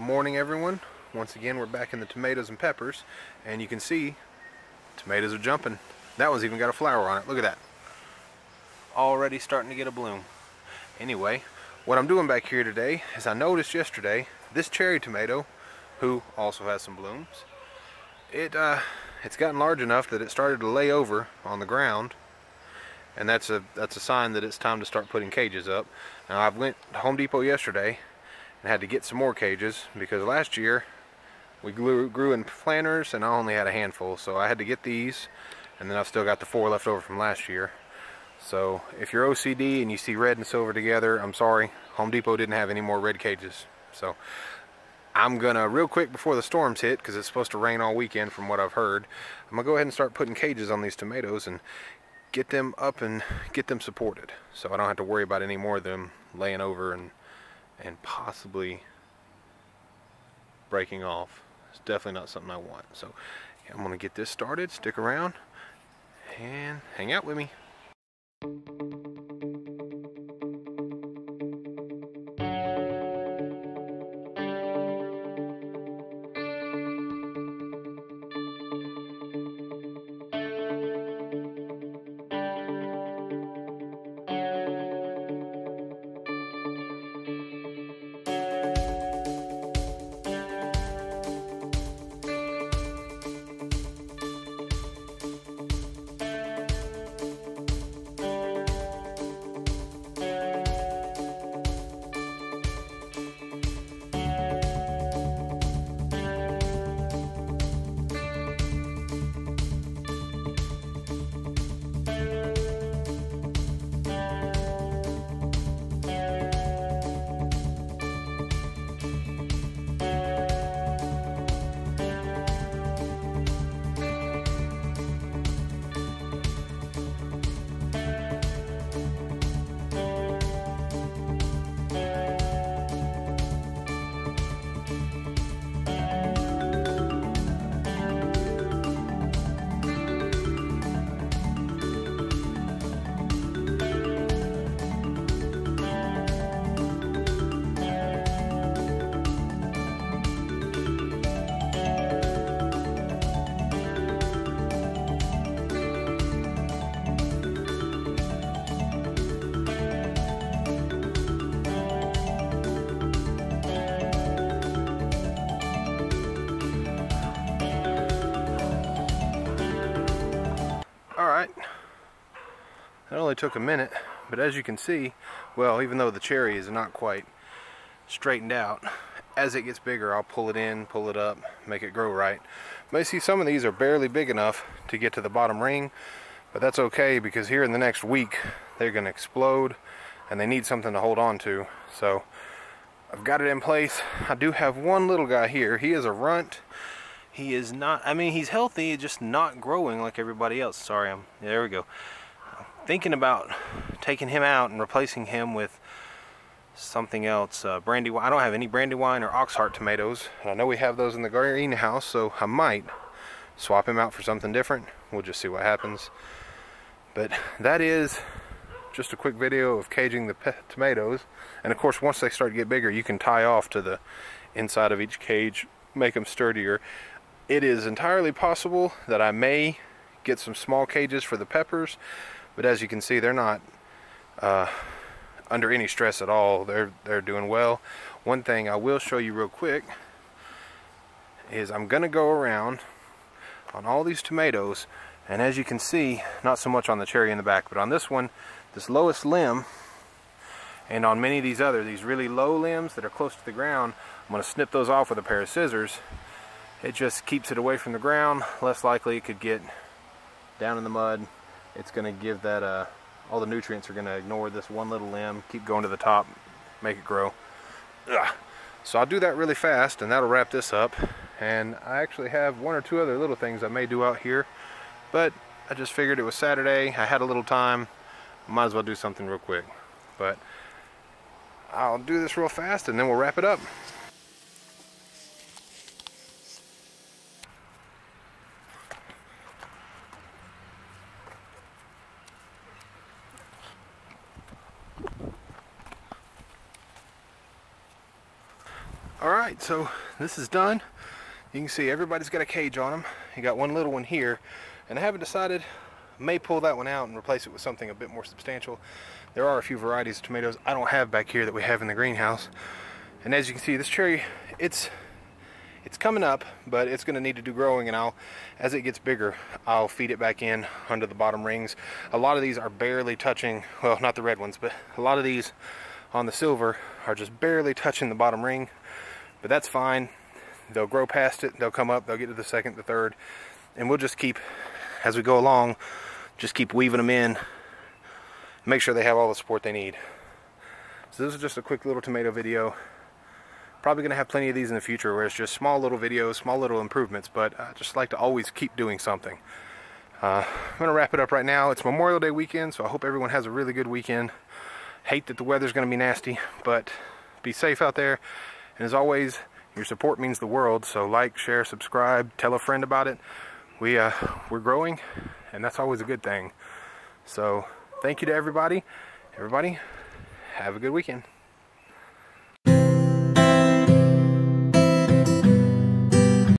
morning, everyone. Once again, we're back in the tomatoes and peppers, and you can see tomatoes are jumping. That one's even got a flower on it. Look at that. Already starting to get a bloom. Anyway, what I'm doing back here today is I noticed yesterday this cherry tomato, who also has some blooms, it's gotten large enough that it started to lay over on the ground, and that's a sign that it's time to start putting cages up. Now, I went to Home Depot yesterday and had to get some more cages because last year we grew in planters and I only had a handful, so I had to get these, and then I've still got the 4 left over from last year. So if you're OCD and you see red and silver together, I'm sorry, Home Depot didn't have any more red cages. So I'm gonna, real quick before the storms hit, because it's supposed to rain all weekend from what I've heard, I'm gonna go ahead and start putting cages on these tomatoes and get them up and get them supported, so I don't have to worry about any more of them laying over and possibly breaking off. It's definitely not something I want. So I'm gonna get this started. Stick around and hang out with me. Alright, that only took a minute, but as you can see, well, even though the cherry is not quite straightened out, as it gets bigger I'll pull it in, pull it up, make it grow right. But you see, some of these are barely big enough to get to the bottom ring, but that's okay because here in the next week they're going to explode and they need something to hold on to. So I've got it in place. I do have one little guy here. He is a runt. He is not, I mean, he's healthy, just not growing like everybody else. Sorry, there we go. I'm thinking about taking him out and replacing him with something else. Brandywine. I don't have any Brandywine or Oxheart tomatoes. I know we have those in the greenhouse, so I might swap him out for something different. We'll just see what happens. But that is just a quick video of caging the tomatoes. And of course, once they start to get bigger, you can tie off to the inside of each cage, make them sturdier. It is entirely possible that I may get some small cages for the peppers, but as you can see, they're not under any stress at all. They're doing well. One thing I will show you real quick is I'm gonna go around on all these tomatoes, and as you can see, not so much on the cherry in the back, but on this one, this lowest limb, and on many of these really low limbs that are close to the ground, I'm gonna snip those off with a pair of scissors. It just keeps it away from the ground, less likely it could get down in the mud. It's going to give that, all the nutrients are going to ignore this one little limb, keep going to the top, make it grow. Ugh. So I'll do that really fast and that'll wrap this up. And I actually have 1 or 2 other little things I may do out here, but I just figured it was Saturday, I had a little time, might as well do something real quick. But I'll do this real fast and then we'll wrap it up. Alright, so this is done. You can see everybody's got a cage on them. You got one little one here, and I haven't decided. I may pull that one out and replace it with something a bit more substantial. There are a few varieties of tomatoes I don't have back here that we have in the greenhouse. And as you can see, this cherry, it's coming up, but it's going to need to do growing, and as it gets bigger, I'll feed it back in under the bottom rings. A lot of these are barely touching, well, not the red ones, but a lot of these on the silver are just barely touching the bottom ring, but that's fine. They'll grow past it, they'll come up, they'll get to the second, the third, and we'll just keep, as we go along, just keep weaving them in, make sure they have all the support they need. So this is just a quick little tomato video. Probably going to have plenty of these in the future where it's just small little videos, small little improvements, but I just like to always keep doing something. I'm going to wrap it up right now. It's Memorial Day weekend, so I hope everyone has a really good weekend. Hate that the weather's going to be nasty, but be safe out there. And as always, your support means the world, so like, share, subscribe, tell a friend about it. We're growing, and that's always a good thing. So thank you to everybody. Everybody, have a good weekend.